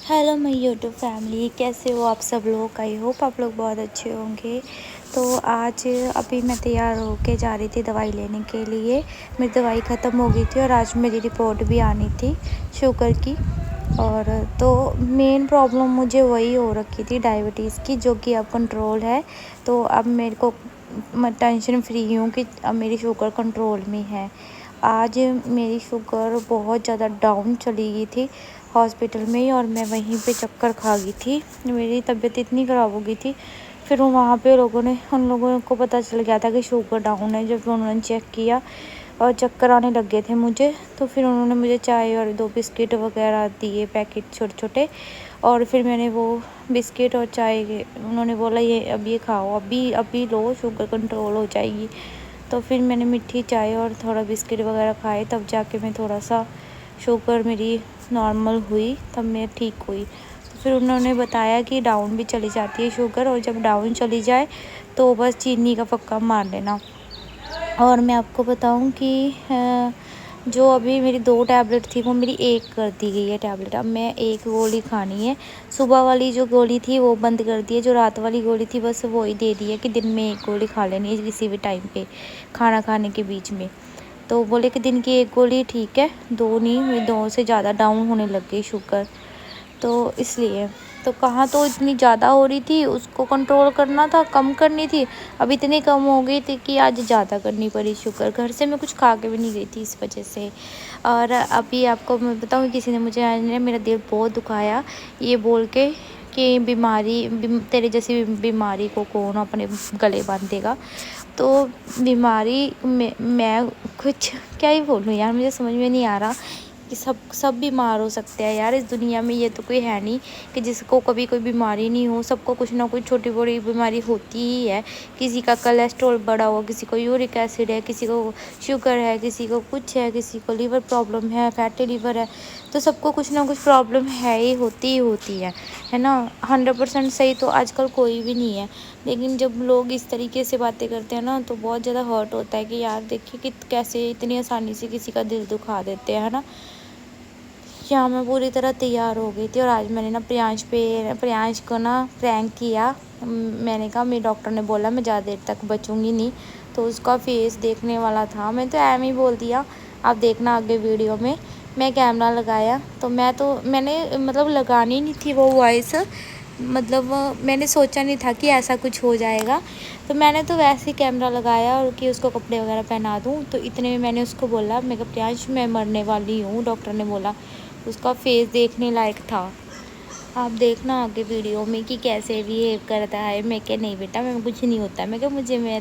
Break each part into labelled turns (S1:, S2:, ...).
S1: Hello my YouTube family, कैसे हो आप सब लोग। आई होप आप लोग बहुत अच्छे होंगे। तो आज अभी मैं तैयार होके जा रही थी दवाई लेने के लिए। मेरी दवाई ख़त्म हो गई थी और आज मेरी रिपोर्ट भी आनी थी शुगर की। और तो मेन प्रॉब्लम मुझे वही हो रखी थी डायबिटीज़ की, जो कि अब कंट्रोल है। तो अब मेरे को मैं टेंशन फ्री हूँ कि अब मेरी शुगर कंट्रोल में है। आज मेरी शुगर बहुत ज़्यादा डाउन चली गई थी हॉस्पिटल में ही, और मैं वहीं पे चक्कर खा गई थी। मेरी तबीयत इतनी ख़राब हो गई थी। फिर वहाँ पे उन लोगों को पता चल गया था कि शुगर डाउन है। जब उन्होंने चेक किया और चक्कर आने लग गए थे मुझे, तो फिर उन्होंने मुझे चाय और 2 बिस्किट वगैरह दिए, पैकेट छोटे छोटे। और फिर मैंने वो बिस्किट और चाय उन्होंने बोला ये खाओ, अभी लो, शुगर कंट्रोल हो जाएगी। तो फिर मैंने मीठी चाय और थोड़ा बिस्किट वगैरह खाए, तब जाके मैं थोड़ा सा शुगर मेरी नॉर्मल हुई, तब मैं ठीक हुई। तो फिर उन्होंने बताया कि डाउन भी चली जाती है शुगर, और जब डाउन चली जाए तो बस चीनी का फक्का मार लेना। और मैं आपको बताऊं कि जो अभी मेरी 2 टैबलेट थी वो मेरी 1 कर दी गई है टैबलेट। अब मैं 1 गोली खानी है। सुबह वाली जो गोली थी वो बंद कर दी है, जो रात वाली गोली थी बस वो ही दे दी है कि दिन में 1 गोली खा लेनी है किसी भी टाइम पे, खाना खाने के बीच में। तो बोले कि दिन की 1 गोली ठीक है, 2 नहीं, 2 से ज़्यादा डाउन होने लग गई शुगर। तो इसलिए तो कहाँ तो इतनी ज़्यादा हो रही थी, उसको कंट्रोल करना था, कम करनी थी। अब इतनी कम हो गई थी कि आज ज़्यादा करनी पड़ी शुगर। घर से मैं कुछ खा के भी नहीं गई थी इस वजह से। और अभी आपको मैं बताऊँ, किसी ने मुझे आज मेरा दिल बहुत दुखाया ये बोल के कि तेरे जैसी बीमारी को कौन अपने गले बांधेगा। तो बीमारी में मैं कुछ क्या ही बोलूँ यार, मुझे समझ में नहीं आ रहा कि सब बीमार हो सकते हैं यार इस दुनिया में। ये तो कोई है नहीं कि जिसको कभी कोई बीमारी नहीं हो। सबको कुछ ना कुछ छोटी बड़ी बीमारी होती ही है। किसी का कोलेस्ट्रॉल बढ़ा हुआ, किसी को यूरिक एसिड है, किसी को शुगर है, किसी को कुछ है, किसी को लीवर प्रॉब्लम है, फैटी लीवर है। तो सबको कुछ ना कुछ प्रॉब्लम है ही होती है ना। 100% सही तो आजकल कोई भी नहीं है। लेकिन जब लोग इस तरीके से बातें करते हैं ना, तो बहुत ज़्यादा हर्ट होता है कि यार देखिए कि कैसे इतनी आसानी से किसी का दिल दुखा देते हैं, है ना। यहाँ मैं पूरी तरह तैयार हो गई थी, और आज मैंने ना प्रियांश को ना प्रैंक किया। मैंने कहा, मेरे डॉक्टर ने बोला मैं ज़्यादा देर तक बचूंगी नहीं, तो उसका फेस देखने वाला था। मैं तो एम ही बोल दिया, आप देखना आगे वीडियो में। मैं कैमरा लगाया तो मैंने मतलब लगानी नहीं थी वो वॉइस, मतलब मैंने सोचा नहीं था कि ऐसा कुछ हो जाएगा। तो मैंने तो वैसे ही कैमरा लगाया और कि उसको कपड़े वगैरह पहना दूँ। तो इतने में मैंने उसको बोला, मैं कहा प्रियांश मैं मरने वाली हूँ, डॉक्टर ने बोला। उसका फेस देखने लायक था। आप देखना आगे वीडियो में कि कैसे बिहेव करता है। मैं क्या नहीं बेटा, मैं कुछ नहीं होता, मैं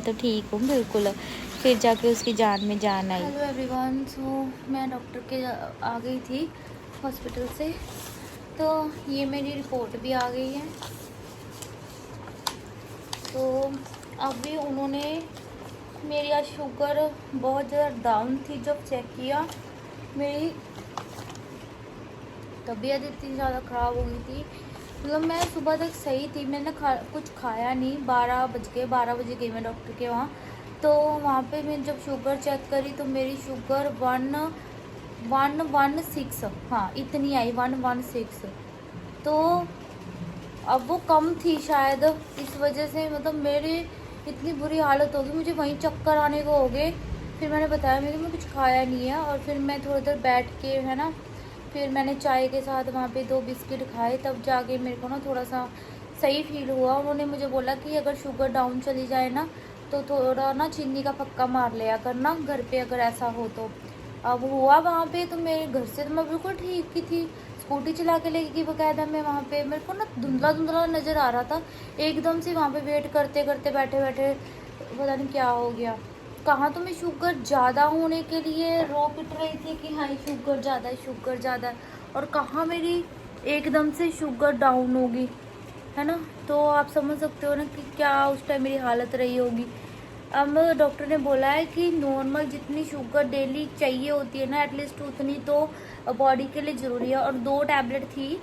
S1: तो ठीक हूँ बिल्कुल। फिर जाके उसकी जान में जान आई। हेलो एवरीवन, सो मैं डॉक्टर के आ गई थी हॉस्पिटल से। तो ये मेरी रिपोर्ट भी आ गई है। तो अभी उन्होंने मेरी आज शुगर बहुत ज़्यादा डाउन थी। जब चेक किया मेरी तबीयत इतनी ज़्यादा ख़राब हो गई थी, मतलब मैं सुबह तक सही थी। मैंने कुछ खाया नहीं। 12 बजे गई मैं डॉक्टर के वहाँ। तो वहाँ पे मैं जब शुगर चेक करी तो मेरी शुगर 116, हाँ इतनी आई, 116। तो अब वो कम थी शायद, इस वजह से मतलब मेरी इतनी बुरी हालत हो गई, मुझे वहीं चक्कर आने को हो गए। फिर मैंने बताया मैं कुछ खाया नहीं है, और फिर मैं थोड़ी देर बैठ के, है ना, फिर मैंने चाय के साथ वहाँ पे 2 बिस्किट खाए, तब जाके मेरे को ना थोड़ा सा सही फील हुआ। उन्होंने मुझे बोला कि अगर शुगर डाउन चली जाए ना, तो थोड़ा ना चीनी का फक्का मार लिया करना घर पे, अगर ऐसा हो तो। अब हुआ वहाँ पे, तो मेरे घर से तो मैं बिल्कुल ठीक ही थी, स्कूटी चला के लेके गई बकायदा मैं वहाँ पे। मेरे को ना धुंधला धुंधला नज़र आ रहा था एकदम से। वहाँ पे वेट करते करते बैठे बैठे पता नहीं क्या हो गया। कहाँ तो मैं शुगर ज़्यादा होने के लिए रो पिट रही थी कि हाँ शुगर ज़्यादा है, शुगर ज़्यादा है, और कहाँ मेरी एकदम से शुगर डाउन होगी, है ना। तो आप समझ सकते हो ना कि क्या उस टाइम मेरी हालत रही होगी। अब डॉक्टर ने बोला है कि नॉर्मल जितनी शुगर डेली चाहिए होती है ना, एटलीस्ट उतनी तो बॉडी के लिए ज़रूरी है। और 2 टैबलेट थी,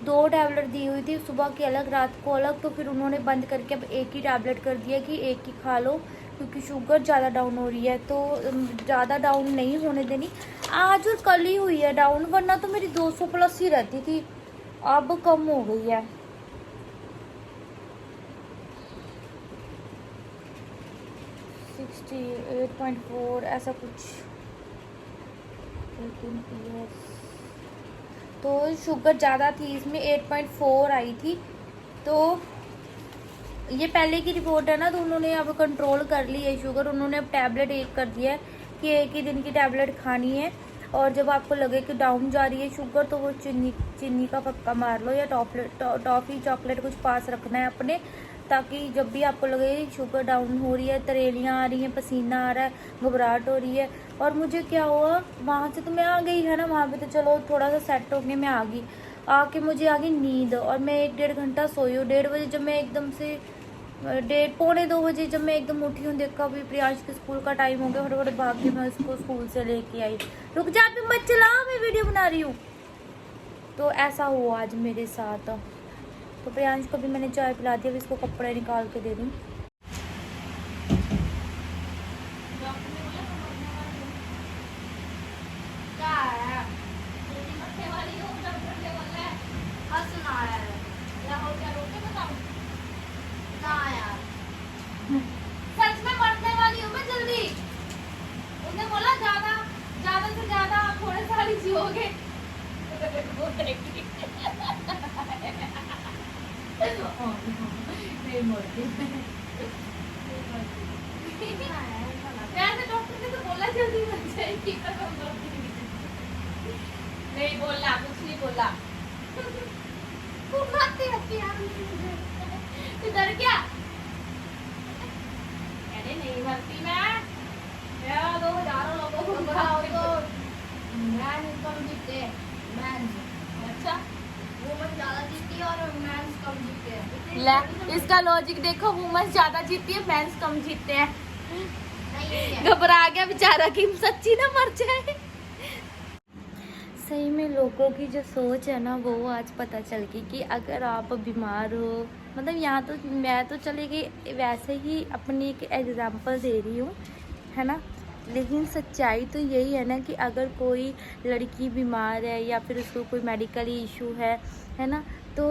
S1: 2 टैबलेट दी हुई थी, सुबह की अलग रात को अलग। तो फिर उन्होंने बंद करके अब 1 ही टैबलेट कर दिया कि 1 ही खा लो, क्योंकि शुगर ज़्यादा डाउन हो रही है। तो ज़्यादा डाउन नहीं होने देनी। आज और कल ही हुई है डाउन, वरना तो मेरी 200 प्लस ही रहती थी। अब कम हो गई है। 68.4 ऐसा कुछ। तो शुगर ज़्यादा थी इसमें, 8.4 आई थी। तो ये पहले की रिपोर्ट है ना, तो उन्होंने अब कंट्रोल कर ली है शुगर। उन्होंने अब टैबलेट एक कर दिया है कि एक ही दिन की टैबलेट खानी है। और जब आपको लगे कि डाउन जा रही है शुगर, तो वो चीनी का पक्का मार लो, या टॉफ़ी चॉकलेट कुछ पास रखना है अपने, ताकि जब भी आपको लगे शुगर डाउन हो रही है, तरेलियाँ आ रही हैं, पसीना आ रहा है, घबराहट हो रही है। और मुझे क्या हुआ, वहाँ से तो मैं आ गई है ना, वहाँ पे तो चलो थोड़ा सा सेट होके मैं आ गई। आके मुझे आ गई नींद, और मैं 1-1.5 घंटा सोई हूँ। 1:30 बजे जब मैं एकदम से 1:30-1:45 बजे जब मैं एकदम उठी हूँ, देखा अभी प्रियांश के स्कूल का टाइम हो गया, फटाफट भाग के मैं उसको स्कूल से लेके आई। रुक जा, पे मत चला, मैं वीडियो बना रही हूँ। तो ऐसा हुआ आज मेरे साथ। तो प्रियांश को भी मैंने चाय पिला दी, अब इसको कपड़े निकाल के दे दूँ। सच में मरने वाली हूँ मैं जल्दी। उसने बोला ज्यादा से ज्यादा आप थोड़े साल ही जियोगे। डॉक्टर ने तो बोला जल्दी मर जाएगी। नहीं बोला, कुछ नहीं बोला। तू डर गया? नहीं भरती मैं 2000 लोगों को बनाओ तो मेंस कम जीते। मेंस अच्छा, वुमेन ज्यादा जीती है और मेंस कम जीते हैं। ले, इसका लॉजिक देखो, वुमेन ज्यादा जीती है, मेंस कम जीते हैं। घबरा गया बेचारा कि सच्ची ना मर जाए। सही में लोगों की जो सोच है ना, वो आज पता चल गई कि अगर आप बीमार हो, मतलब यहाँ तो मैं तो चली गई वैसे ही अपनी एक एग्जांपल दे रही हूँ, है ना। लेकिन सच्चाई तो यही है ना कि अगर कोई लड़की बीमार है या फिर उसको कोई मेडिकल इशू है ना, तो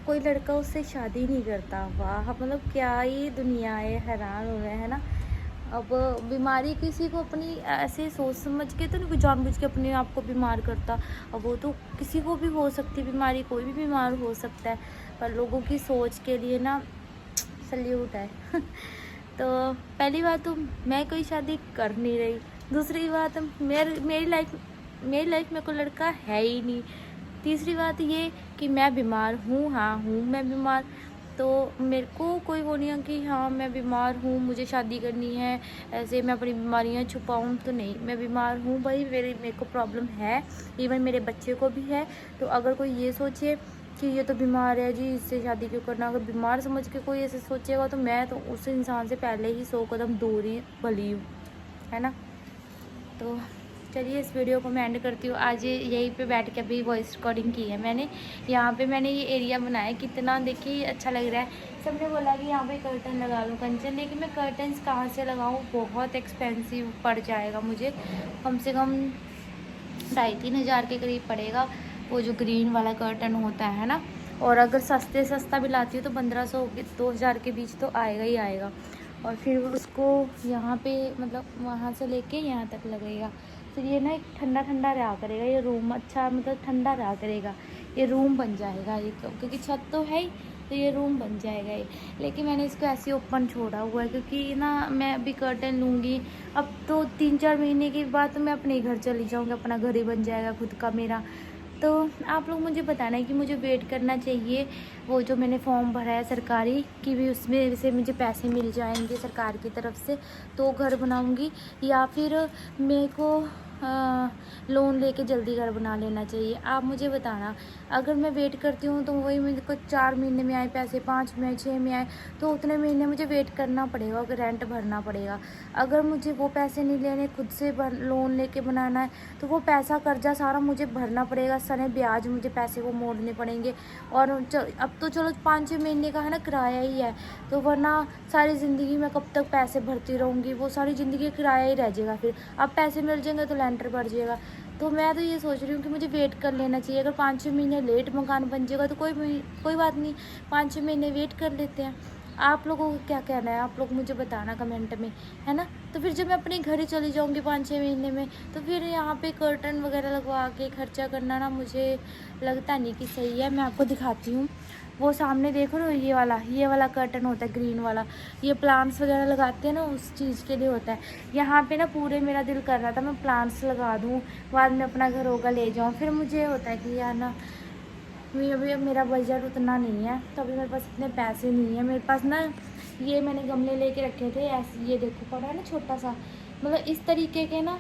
S1: कोई लड़का उससे शादी नहीं करता। वाह, मतलब क्या ही दुनिया है, हैरान हो रहे हैं ना। अब बीमारी किसी को अपनी ऐसे सोच समझ के तो नहीं कोई जानबूझ के अपने आप को बीमार करता। अब वो तो किसी को भी हो सकती है बीमारी, कोई भी बीमार हो सकता है, पर लोगों की सोच के लिए ना सल्यूट है। तो पहली बात तो मैं कोई शादी कर नहीं रही, दूसरी बात मेरी लाइफ में कोई लड़का है ही नहीं, तीसरी बात ये कि मैं बीमार हूँ। हाँ हूँ मैं बीमार, तो मेरे को कोई वो नहीं है कि हाँ मैं बीमार हूँ मुझे शादी करनी है, ऐसे मैं अपनी बीमारियाँ छुपाऊँ। तो नहीं, मैं बीमार हूँ भाई, मेरे को प्रॉब्लम है, इवन मेरे बच्चे को भी है। तो अगर कोई ये सोचे कि ये तो बीमार है जी, इससे शादी क्यों करना, अगर बीमार समझ के कोई ऐसे सोचेगा तो मैं तो उस इंसान से पहले ही 100 कदम दूर ही भली हूँ, है ना। तो चलिए इस वीडियो को मैं एंड करती हूँ। आज यहीं पे बैठ के अभी वॉइस रिकॉर्डिंग की है मैंने। यहाँ पे मैंने ये एरिया बनाया, कितना देखिए अच्छा लग रहा है। सबने बोला कि यहाँ पे कर्टन लगा लूँ कंचन, लेकिन मैं कर्टन्स कहाँ से लगाऊँ, बहुत एक्सपेंसिव पड़ जाएगा मुझे, कम से कम 2,500-3 हज़ार के करीब पड़ेगा वो जो ग्रीन वाला कर्टन होता है ना। और अगर सस्ता भी लाती हूँ तो 1500 2000 के बीच तो आएगा ही आएगा। और फिर उसको यहाँ पे मतलब वहाँ से लेके यहाँ तक लगेगा, फिर ये ना एक ठंडा रहा करेगा ये रूम, अच्छा मतलब ठंडा रहा करेगा, ये रूम बन जाएगा ये, क्योंकि छत तो है ही, तो ये रूम बन जाएगा ये। लेकिन मैंने इसको ऐसे ओपन छोड़ा हुआ है क्योंकि ना मैं अभी कर्टन लूँगी, अब तो 3-4 महीने के बाद तो मैं अपने घर चली जाऊँगी, अपना घर ही बन जाएगा खुद का मेरा। तो आप लोग मुझे बताना है कि मुझे वेट करना चाहिए वो जो मैंने फॉर्म भरा है सरकारी कि भी उसमें से मुझे पैसे मिल जाएंगे सरकार की तरफ से, तो घर बनाऊंगी, या फिर मेरे को लोन लेके जल्दी घर बना लेना चाहिए। आप मुझे बताना, अगर मैं वेट करती हूँ तो वही मुझे कुछ 4 महीने में आए पैसे, 5 में 6 में आए, तो उतने महीने मुझे वेट करना पड़ेगा, अगर रेंट भरना पड़ेगा। अगर मुझे वो पैसे नहीं लेने, खुद से लोन लेके बनाना है, तो वो पैसा कर्जा सारा मुझे भरना पड़ेगा, सने ब्याज मुझे पैसे वो मोड़ने पड़ेंगे। और अब तो चलो 5-6 महीने का है ना किराया ही है, तो वरना सारी ज़िंदगी में कब तक पैसे भरती रहूँगी, वो सारी ज़िंदगी किराया ही रह जाएगा। फिर अब पैसे मिल जाएंगे तो लेंटर बढ़ जाएगा। तो तो मैं तो ये सोच रही हूँ कि मुझे वेट कर लेना चाहिए। अगर 5-6 महीने लेट मकान बन जाएगा तो कोई बात नहीं, 5-6 महीने वेट कर लेते हैं। आप लोगों को क्या कहना है, आप लोग मुझे बताना कमेंट में, है ना। तो फिर जब मैं अपने घर ही चली जाऊँगी 5-6 महीने में, तो फिर यहाँ पे कर्टन वगैरह लगवा के खर्चा करना ना मुझे लगता नहीं कि सही है। मैं आपको दिखाती हूँ, वो सामने देखो ना, ये वाला कर्टन होता है ग्रीन वाला, ये प्लांट्स वगैरह लगाते हैं ना, उस चीज़ के लिए होता है। यहाँ पे ना पूरे मेरा दिल कर रहा था मैं प्लांट्स लगा दूँ, बाद में अपना घर होगा ले जाऊँ। फिर मुझे होता है कि यार ना, अभी मेरा बजट उतना नहीं है, तो अभी मेरे पास इतने पैसे नहीं है। मेरे पास ना ये मैंने गमले लेके रखे थे ऐसे, ये देखो पड़ा है ना छोटा सा, मतलब इस तरीके के ना,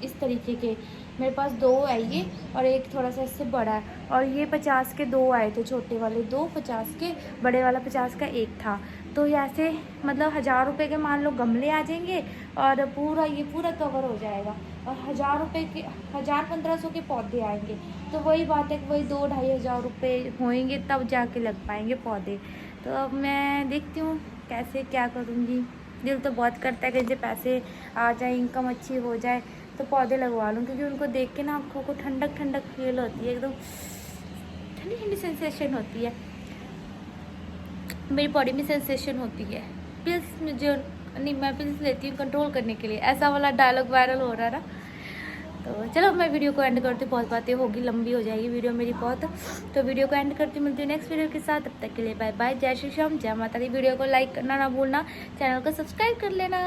S1: इस तरीके के मेरे पास 2 है ये, और एक थोड़ा सा इससे बड़ा है। और ये 50 के 2 आए थे, छोटे वाले 2, 50 के, बड़े वाला 50 का 1 था। तो ऐसे मतलब 1000 रुपये के मान लो गमले आ जाएंगे, और ये पूरा कवर हो जाएगा। और 1000 रुपये के 1500 के पौधे आएंगे। तो वही बात है कि वही 2-2.5 हज़ार रुपये होएंगे, तब जाके लग पाएंगे पौधे। तो अब मैं देखती हूँ कैसे क्या करूँगी। दिल तो बहुत करता है कि मुझे पैसे आ जाए, इनकम अच्छी हो जाए तो पौधे लगवा लूँ, क्योंकि उनको देख के ना आँखों को ठंडक ठंडक फील होती है, एकदम ठंडी ठंडी सेंसेशन होती है, मेरी बॉडी में सेंसेशन होती है। पिल्स मुझे नहीं, मैं पिल्स लेती हूँ कंट्रोल करने के लिए, ऐसा वाला डायलॉग वायरल हो रहा है ना। तो चलो मैं वीडियो को एंड करती हूँ, बहुत बातें होगी, लंबी हो जाएगी वीडियो मेरी बहुत। तो वीडियो को एंड करती हूँ, मिलती हूँ नेक्स्ट वीडियो के साथ। तब तक के लिए बाय बाय, जय श्री श्याम, जय माता दी। वीडियो को लाइक करना ना भूलना, चैनल को सब्सक्राइब कर लेना।